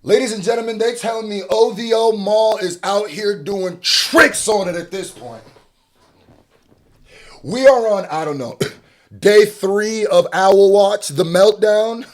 Ladies and gentlemen, they telling me OVO Maul is out here doing tricks on it at this point. We are on, I don't know, day 3 of Owl Watch, the meltdown.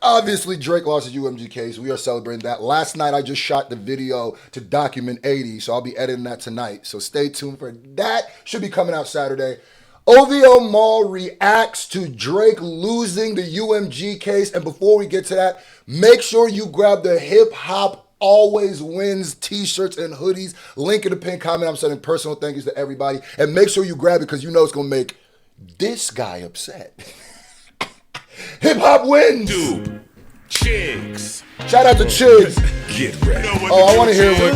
Obviously, Drake lost his UMG case. We are celebrating that. Last night, I just shot the video to document 80, so I'll be editing that tonight. So stay tuned for that. Should be coming out Saturday. OVO Maul reacts to Drake losing the UMG case. And before we get to that, make sure you grab the Hip Hop Always Wins t-shirts and hoodies. Link in the pinned comment. I'm sending personal thank yous to everybody. And make sure you grab it because you know it's going to make this guy upset. Hip Hop wins. Dude, Chigs. Shout out to Chigs. Get ready. Oh, I want to hear what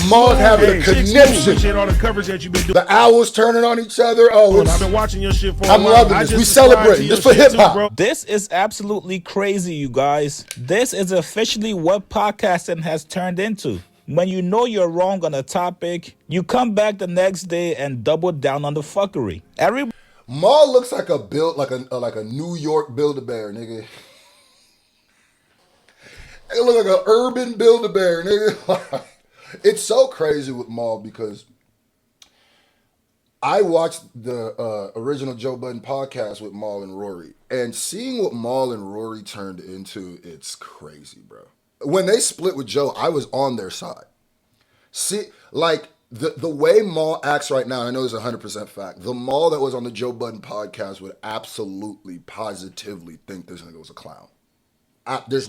Maul's having a conniption. All the coverage that you've been doing. The owls turning on each other. Oh, I've been watching your shit for a I'm while. loving this. We celebrating. This for hip hop. This is absolutely crazy, you guys. This is officially what podcasting has turned into. When you know you're wrong on a topic, you come back the next day and double down on the fuckery. Maul looks like a New York Build-A-Bear, nigga. It look like an urban Build-A-Bear, nigga. It's so crazy with Maul because I watched the original Joe Budden podcast with Maul and Rory, and seeing what Maul and Rory turned into, it's crazy, bro. When they split with Joe, I was on their side. See, like, the way Maul acts right now, and I know it's 100% fact, the Maul that was on the Joe Budden podcast would absolutely, positively think this nigga was a clown. There's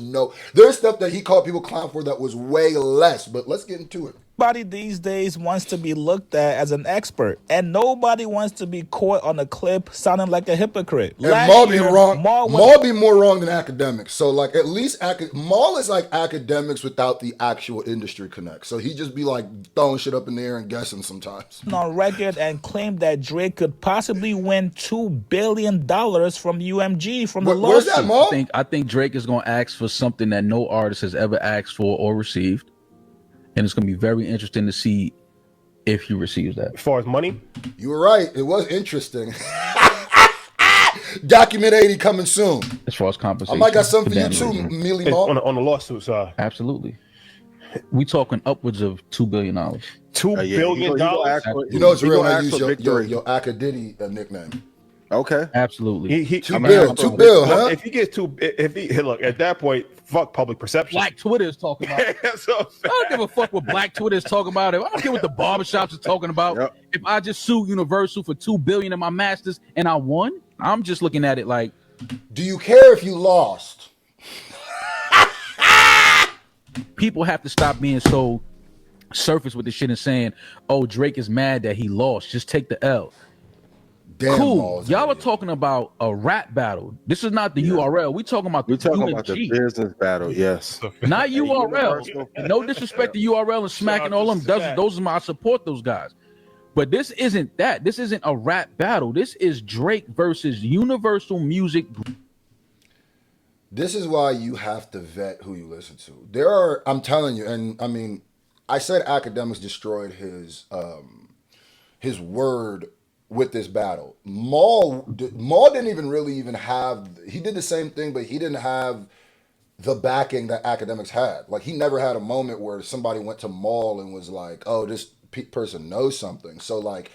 stuff that he called people clown for that was way less, but let's get into it. Everybody these days wants to be looked at as an expert, and nobody wants to be caught on a clip sounding like a hypocrite. And Maul be wrong. Maul be more wrong than academics. So, like, at least Maul is like academics without the actual industry connect. So he just be like throwing shit up in the air and guessing sometimes. On record and claimed that Drake could possibly win $2 billion from UMG from the lawsuit. Where's that, Maul? I think Drake is going to ask for something that no artist has ever asked for or received. And it's going to be very interesting to see if he receives that. As far as money? You were right. It was interesting. Document 80 coming soon. As far as compensation. I might got something for you too, Mealy Maul. On the lawsuit side. Absolutely. We talking upwards of $2 billion. $2 billion? You know it's real when I use your Acadiddy nickname. Okay. Absolutely. $2 billion, huh? If he gets look, at that point, fuck public perception. Black Twitter is talking about it. I don't give a fuck what Black Twitter is talking about. I don't care what the barbershops are talking about. Yep. If I just sue Universal for $2 billion in my masters and I won, I'm just looking at it like, do you care if you lost? People have to stop being so surface with the shit and saying, oh, Drake is mad that he lost. Just take the L. Damn, cool. Y'all are talking about a rap battle. This is not the URL. We talking about the the business battle. Yes. Not URL. No disrespect to URL and smacking all them. Those are my, I support those guys. But this isn't that. This isn't a rap battle. This is Drake versus Universal Music. This is why you have to vet who you listen to. I'm telling you, and I mean, I said academics destroyed his word with this battle. Maul didn't even have, he did the same thing, but he didn't have the backing that academics had. Like, he never had a moment where somebody went to Maul and was like, oh, this person knows something. So, like,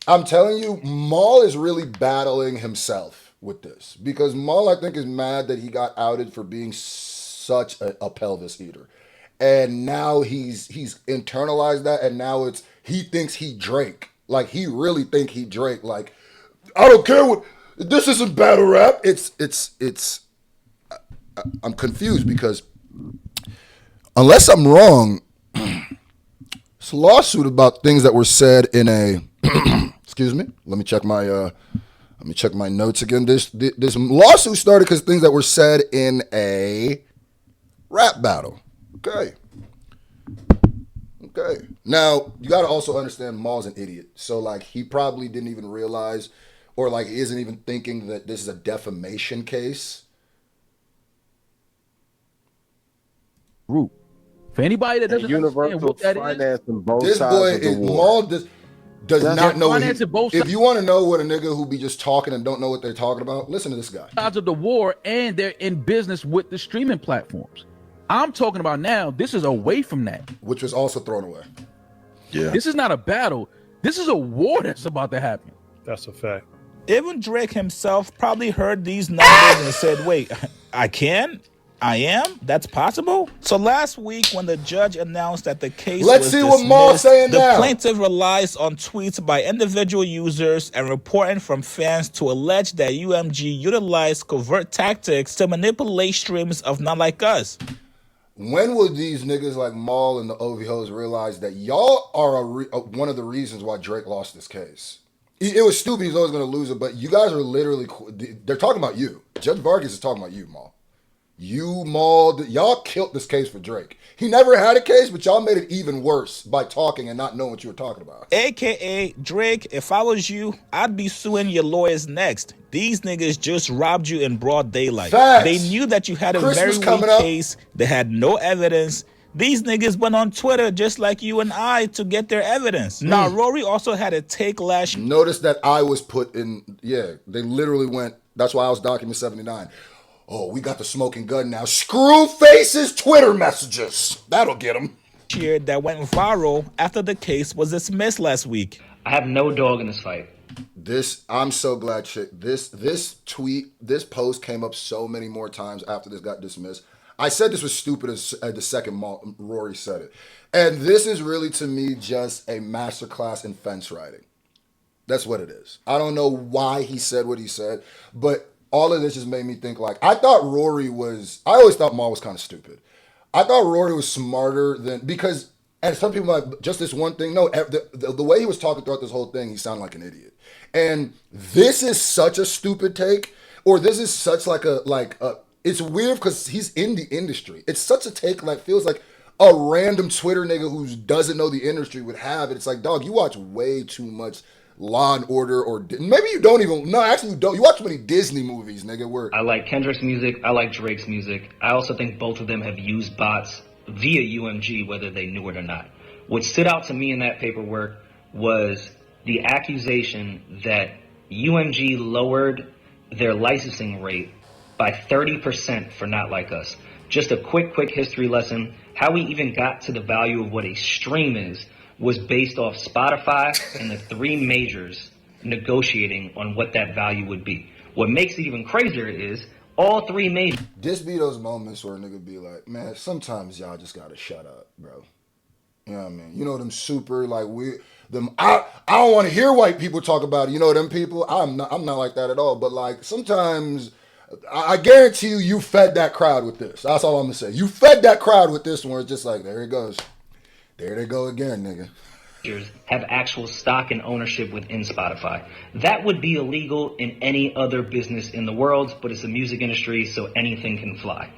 I'm telling you, Maul is really battling himself with this, because Maul, I think, is mad that he got outed for being such a pelvis eater. And now he's internalized that, and now he thinks he Drake. Like, he really think he Drake. Like, I don't care what, this isn't battle rap. I'm confused because unless I'm wrong, it's a lawsuit about things that were said in a, excuse me, let me check my notes again. This lawsuit started because things that were said in a rap battle. Okay. Now, you got to also understand Maul's an idiot. So, like, he probably didn't even realize, or, like, isn't even thinking that this is a defamation case. For anybody that doesn't understand what that is, both this sides boy of the is war. Maul. does not know. financing both If you want to know what a nigga who be just talking and don't know what they're talking about, listen to this guy. sides of the war, and they're in business with the streaming platforms. I'm talking about now. This is away from that. Which was also thrown away. Yeah. This is not a battle. This is a war that's about to happen. That's a fact. Even Drake himself probably heard these numbers and said, wait, I can? I am? That's possible? So last week when the judge announced that the case Let's was see what Maul's dismissed, saying the now. plaintiff relies on tweets by individual users and reporting from fans to allege that UMG utilized covert tactics to manipulate streams of Not Like Us. When will these niggas like Maul and the OVOs realize that y'all are one of the reasons why Drake lost this case? It was stupid. He's always going to lose it, but you guys are literally, they're talking about you. Judge Vargas is talking about you, Maul. You, Maul, y'all killed this case for Drake. He never had a case, but y'all made it even worse by talking and not knowing what you were talking about. AKA, Drake, if I was you, I'd be suing your lawyers next. These niggas just robbed you in broad daylight. Facts. They knew that you had a Christmas very coming weak up. case. They had no evidence. These niggas went on Twitter just like you and I to get their evidence. Now, Rory also had a take last. Notice that I was put in, yeah, they literally went, that's why I was document 79. Oh, we got the smoking gun now. Screw Face's Twitter messages. That'll get him. Year that went viral after the case was dismissed last week. I have no dog in this fight. I'm so glad this tweet, this post came up so many more times after this got dismissed. I said this was stupid as the second Rory said it. And this is really, to me, just a masterclass in fence riding. That's what it is. I don't know why he said what he said, but all of this just made me think like, I always thought Maul was kind of stupid. I thought Rory was smarter than, because, and some people like, just this one thing, no, the way he was talking throughout this whole thing, he sounded like an idiot. And this is such a stupid take, or this is such it's weird because he's in the industry. It's such a take like, feels like a random Twitter nigga who doesn't know the industry would have. And it's like, dog, you watch way too much Law and Order, or maybe you don't even. No, actually, you don't. You watch too many Disney movies, nigga. I like Kendrick's music. I like Drake's music. I also think both of them have used bots via UMG, whether they knew it or not. What stood out to me in that paperwork was the accusation that UMG lowered their licensing rate by 30% for Not Like Us. Just a quick history lesson. How we even got to the value of what a stream is was based off Spotify and the three majors negotiating on what that value would be. What makes it even crazier is all three majors. This be those moments where a nigga be like, man, sometimes y'all just gotta shut up, bro. You know what I mean? You know them super like I don't want to hear white people talk about it. You know them people? I'm not like that at all. But like sometimes I guarantee you fed that crowd with this. That's all I'm gonna say. You fed that crowd with this one. It's just like, there it goes. There they go again, nigga. Have actual stock and ownership within Spotify. That would be illegal in any other business in the world, but it's a music industry, so anything can fly.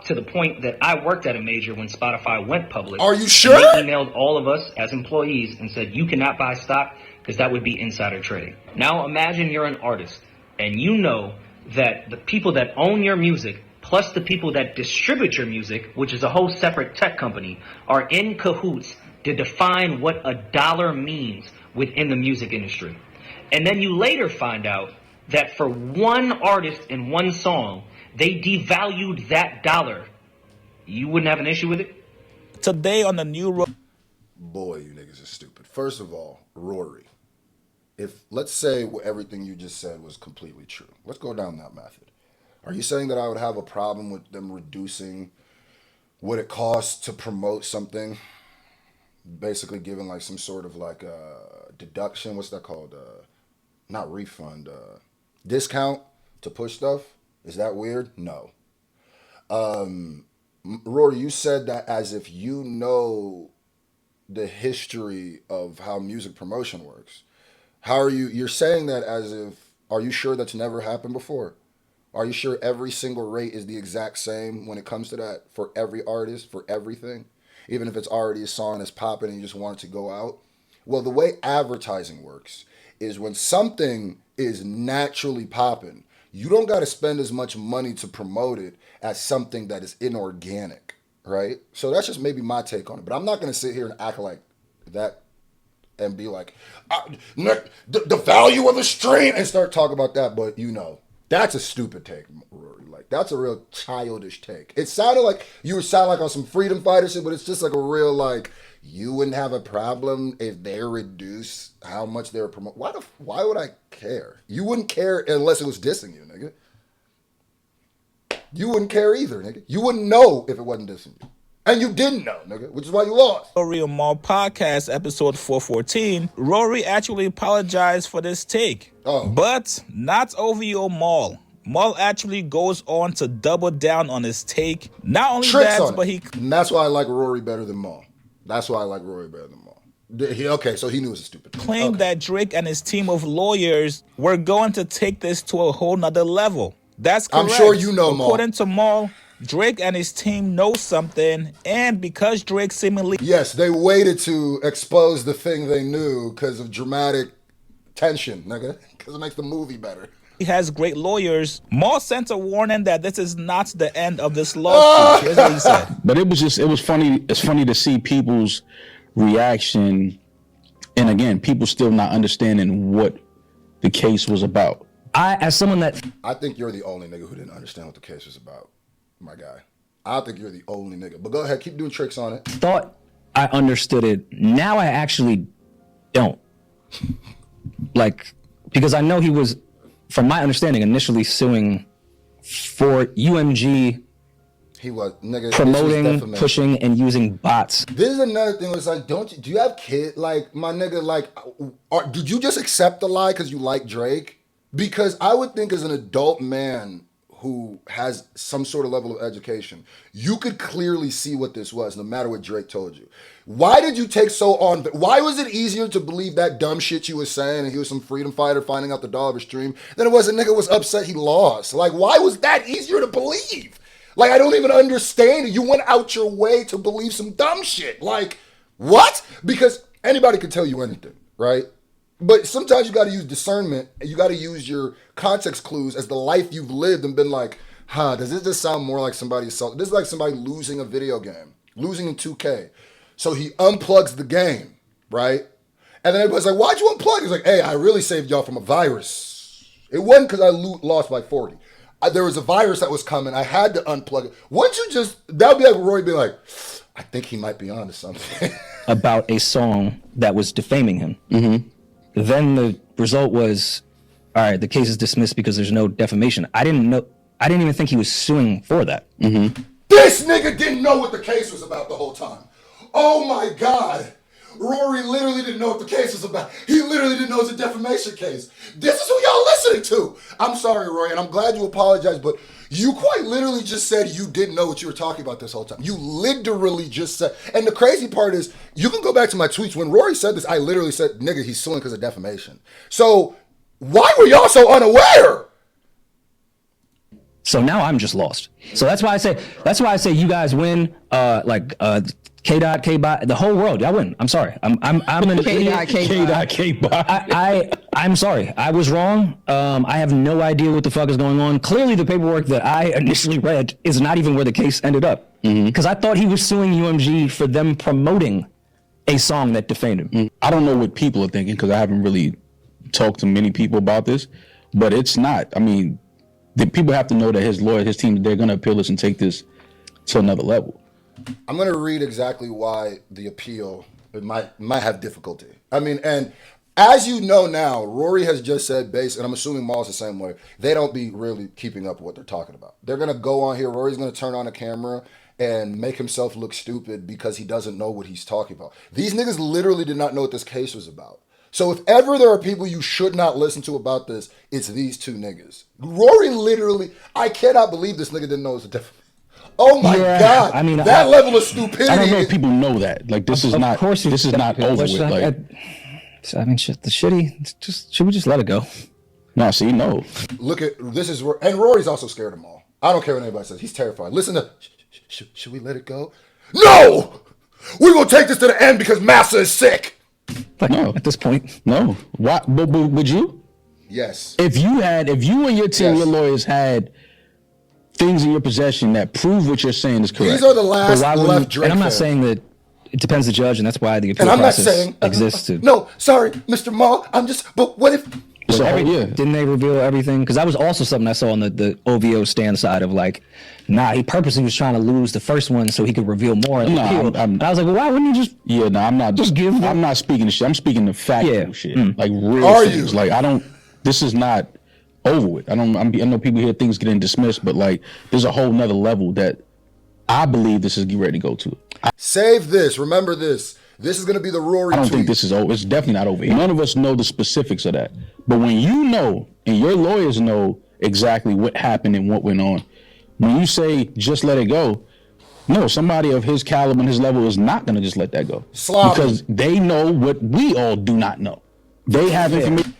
To the point that I worked at a major when Spotify went public. Are you sure? They emailed all of us as employees and said, you cannot buy stock because that would be insider trading. Now imagine you're an artist and you know that the people that own your music plus the people that distribute your music, which is a whole separate tech company, are in cahoots to define what a dollar means within the music industry. And then you later find out that for one artist and one song, they devalued that dollar. You wouldn't have an issue with it? Today on the new Boy, you niggas are stupid. First of all, Rory, let's say everything you just said was completely true. Let's go down that method. Are you saying that I would have a problem with them reducing what it costs to promote something? Basically giving like some sort of like deduction. What's that called? Not refund. Discount to push stuff? Is that weird? No. Rory, you said that as if you know the history of how music promotion works. How are you're saying that as if, are you sure that's never happened before? Are you sure every single rate is the exact same when it comes to that for every artist, for everything? Even if it's already a song that's popping and you just want it to go out? Well, the way advertising works is when something is naturally popping, you don't got to spend as much money to promote it as something that is inorganic, right? So that's just maybe my take on it. But I'm not going to sit here and act like that and be like, the value of the stream, and start talking about that. But that's a stupid take, Rory. Like, that's a real childish take. It sounded like you were sounding like on some freedom fighter shit, but it's just like a real, like, you wouldn't have a problem if they reduce how much they were promoting. Why would I care? You wouldn't care unless it was dissing you, nigga. You wouldn't care either, nigga. You wouldn't know if it wasn't dissing you. And you didn't know, nigga, which is why you lost. Rory and Maul podcast, episode 414. Rory actually apologized for this take. Oh. But not OVO Maul. Maul actually goes on to double down on his take. Not only Tricks that, on but it. And that's why I like Rory better than Maul. That's why I like Rory better than Maul. Okay, so he knew it was a stupid thing. Claimed that Drake and his team of lawyers were going to take this to a whole nother level. That's correct. I'm sure you know, Maul. According to Maul, Drake and his team know something, and because Drake seemingly... Yes, they waited to expose the thing they knew because of dramatic tension, nigga, because it makes the movie better. He has great lawyers. Maul sent a warning that this is not the end of this lawsuit. Here's what he said. But it was funny. It's funny to see people's reaction, and again, people still not understanding what the case was about. I think you're the only nigga who didn't understand what the case was about, my guy. I think you're the only nigga. But go ahead, keep doing tricks on it. Thought I understood it. Now I actually don't. Like, because I know he was, from my understanding, initially suing for UMG. He was, nigga, promoting, pushing, and using bots. This is another thing. It's like, do you have kids? Like, my nigga, like, did you just accept the lie because you like Drake? Because I would think as an adult man who has some sort of level of education, you could clearly see what this was, no matter what Drake told you. Why did you take so on? Why was it easier to believe that dumb shit you was saying and he was some freedom fighter finding out the dollar of his stream than it was a nigga was upset he lost? Like, why was that easier to believe? Like, I don't even understand it. You went out your way to believe some dumb shit. Like, what? Because anybody can tell you anything, right? But sometimes you got to use discernment, and you got to use your context clues as the life you've lived and been like, does this just sound more like somebody assault? This is like somebody losing a video game, losing in 2K. So he unplugs the game, right? And then everybody's like, why'd you unplug? He's like, hey, I really saved y'all from a virus. It wasn't because I lost by 40. There was a virus that was coming. I had to unplug it. Once you that would be like Rory being like, I think he might be onto something. About a song that was defaming him. Mm-hmm. Then the result was, all right, the case is dismissed because there's no defamation. I didn't even think he was suing for that. Mm-hmm. This nigga didn't know what the case was about the whole time. Oh my God. Rory literally didn't know what the case was about. He literally didn't know it was a defamation case. This is who y'all listening to. I'm sorry, Rory, and I'm glad you apologized, but you quite literally just said you didn't know what you were talking about this whole time. You literally just said, and the crazy part is, you can go back to my tweets. When Rory said this, I literally said, nigga, he's suing because of defamation. So why were y'all so unaware? So now I'm just lost. So that's why I say you guys win. K-Dot, K-Bot, the whole world, y'all win. I'm sorry. I'm an idiot. K-Dot, K-Bot. I'm sorry. I was wrong. I have no idea what the fuck is going on. Clearly, the paperwork that I initially read is not even where the case ended up. Because I thought he was suing UMG for them promoting a song that defamed him. I don't know what people are thinking because I haven't really talked to many people about this, but it's not. I mean, the people have to know that his lawyer, his team, they're going to appeal this and take this to another level. I'm going to read exactly why the appeal might have difficulty. I mean, and as you know now, Rory has just said and I'm assuming Maul's the same way, they don't be really keeping up with what they're talking about. They're going to go on here, Rory's going to turn on a camera and make himself look stupid because he doesn't know what he's talking about. These niggas literally did not know what this case was about. So if ever there are people you should not listen to about this, it's these two niggas. Rory literally, I cannot believe this nigga didn't know it was a different. Oh my God! I mean, that level of stupidity. I don't know if people know that. Like, this is not. Of course, this is not over with. Like, I mean, should we just let it go? No, see, no. Look at this is where, and Rory's also scared of Maul. I don't care what anybody says. He's terrified. Listen to. Should we let it go? No, we're gonna take this to the end because Massa is sick. Like, no, at this point, no. Why? But would you? Yes. If you and your team, your lawyers had things in your possession that prove what you're saying is correct. These are the last left Drake and I'm not fans. saying that it depends the judge, and that's why the appeal And I'm not process saying exists. no, sorry, Mr. Maul. But what if? So didn't they reveal everything? Because that was also something I saw on the OVO stand side of like, nah, he purposely was trying to lose the first one so he could reveal more. And I was like, well, why wouldn't you just? Yeah, no, I'm not. Just give them. I'm not speaking the shit. I'm speaking the factual shit, like real Are things. you? Like I don't. This is not over with. I know people hear things getting dismissed, but like there's a whole nother level that I believe this is getting ready to go to. Save this. Remember this. This is going to be the Rory I don't tweet. think this is over. It's definitely not over. None of us know the specifics of that. But when you know, and your lawyers know exactly what happened and what went on, when you say just let it go, no, somebody of his caliber and his level is not going to just let that go. Sloppy. Because they know what we all do not know. They have information.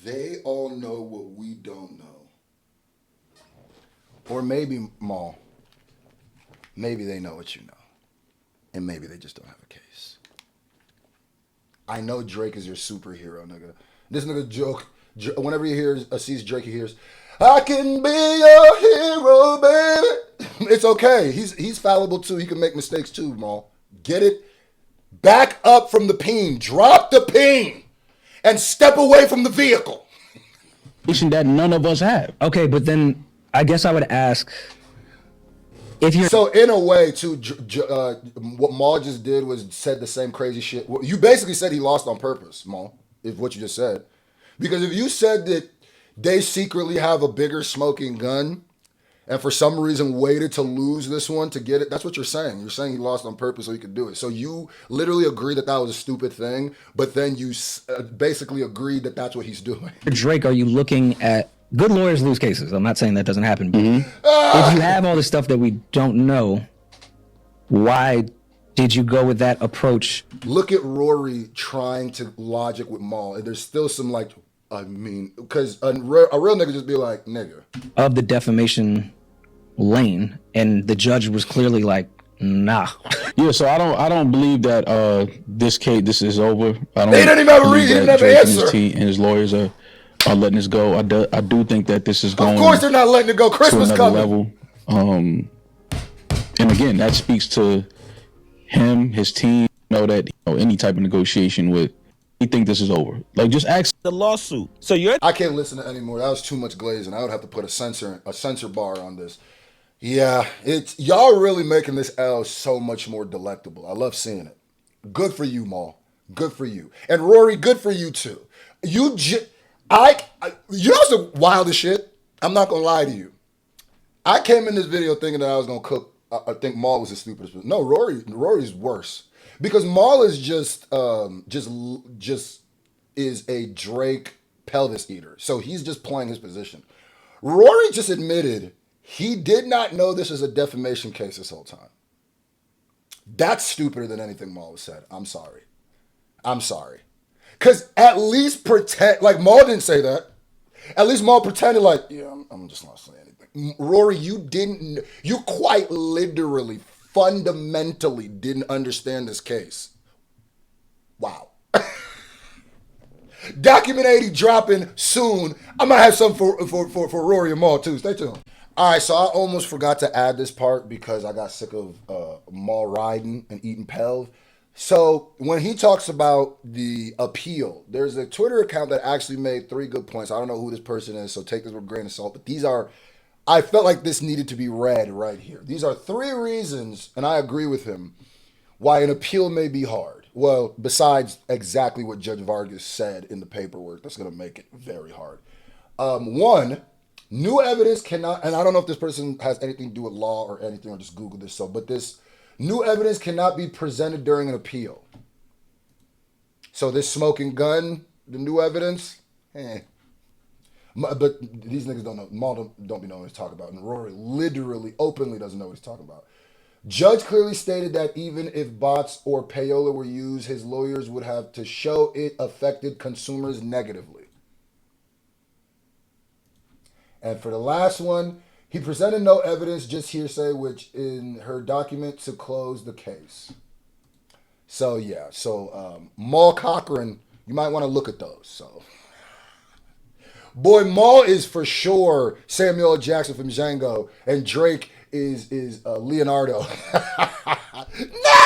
They all know what we don't know. Or maybe, Maul, maybe they know what you know. And maybe they just don't have a case. I know Drake is your superhero, nigga. This nigga joke, whenever he sees Drake, he hears, I can be your hero, baby. It's okay. He's fallible too. He can make mistakes too, Maul. Get it? Back up from the peen. Drop the peen. And step away from the vehicle. That none of us have. Okay, but then I guess I would ask if you're. So in a way, too, what Maul just did was said the same crazy shit. You basically said he lost on purpose, Maul, is what you just said. Because if you said that they secretly have a bigger smoking gun and for some reason waited to lose this one to get it, that's what you're saying. You're saying he lost on purpose so he could do it. So you literally agree that that was a stupid thing, but then you basically agreed that that's what he's doing. Drake, are you looking at good lawyers lose cases? I'm not saying that doesn't happen, but if you have all the stuff that we don't know, why did you go with that approach? Look at Rory trying to logic with Maul, and there's still some like, I mean, because a real nigga just be like, nigga. Of the defamation lane, and the judge was clearly like, nah. Yeah, so I don't believe that this is over. I don't. They didn't even have a reason. He didn't have an Drake answer. And his team and his lawyers are letting this go. I do think that this is going. Of course, they're not letting it go. Christmas to another coming. Level. And again, that speaks to him, his team. That any type of negotiation with. We think this is over. Like, just ask the lawsuit. So you're. I can't listen to anymore. That was too much glazing. I would have to put a censor bar on this. Yeah, it's y'all really making this L so much more delectable. I love seeing it. Good for you, Maul. Good for you. And Rory, good for you too. You know what's the wildest shit? I'm not gonna lie to you. I came in this video thinking that I was gonna cook. I think Maul was the stupidest. No, Rory's worse. Because Maul is just is a Drake pelvis eater. So he's just playing his position. Rory just admitted he did not know this was a defamation case this whole time. That's stupider than anything Maul has said. I'm sorry. Because at least pretend, like Maul didn't say that. At least Maul pretended like, yeah, I'm just not saying anything. Rory, you quite literally fundamentally didn't understand this case. Wow. Document 80 dropping soon. I'm gonna have some for Rory and Maul too. Stay tuned. All right, so I almost forgot to add this part because I got sick of Maul riding and eating pelv. So when he talks about the appeal, there's a Twitter account that actually made 3 good points. I don't know who this person is, so take this with a grain of salt. But I felt like this needed to be read right here. These are 3 reasons, and I agree with him, why an appeal may be hard. Well, besides exactly what Judge Vargas said in the paperwork, that's going to make it very hard. 1, new evidence cannot, and I don't know if this person has anything to do with law or anything, or just Google this, but this new evidence cannot be presented during an appeal. So this smoking gun, the new evidence, But these niggas don't know. Maul don't be knowing what he's talking about. And Rory literally, openly doesn't know what he's talking about. Judge clearly stated that even if bots or payola were used, his lawyers would have to show it affected consumers negatively. And for the last one, he presented no evidence, just hearsay, which in her document to close the case. So yeah, Maul Cochran, you might want to look at those. So. Boy, Maul is for sure Samuel L. Jackson from Django, and Drake is Leonardo. No!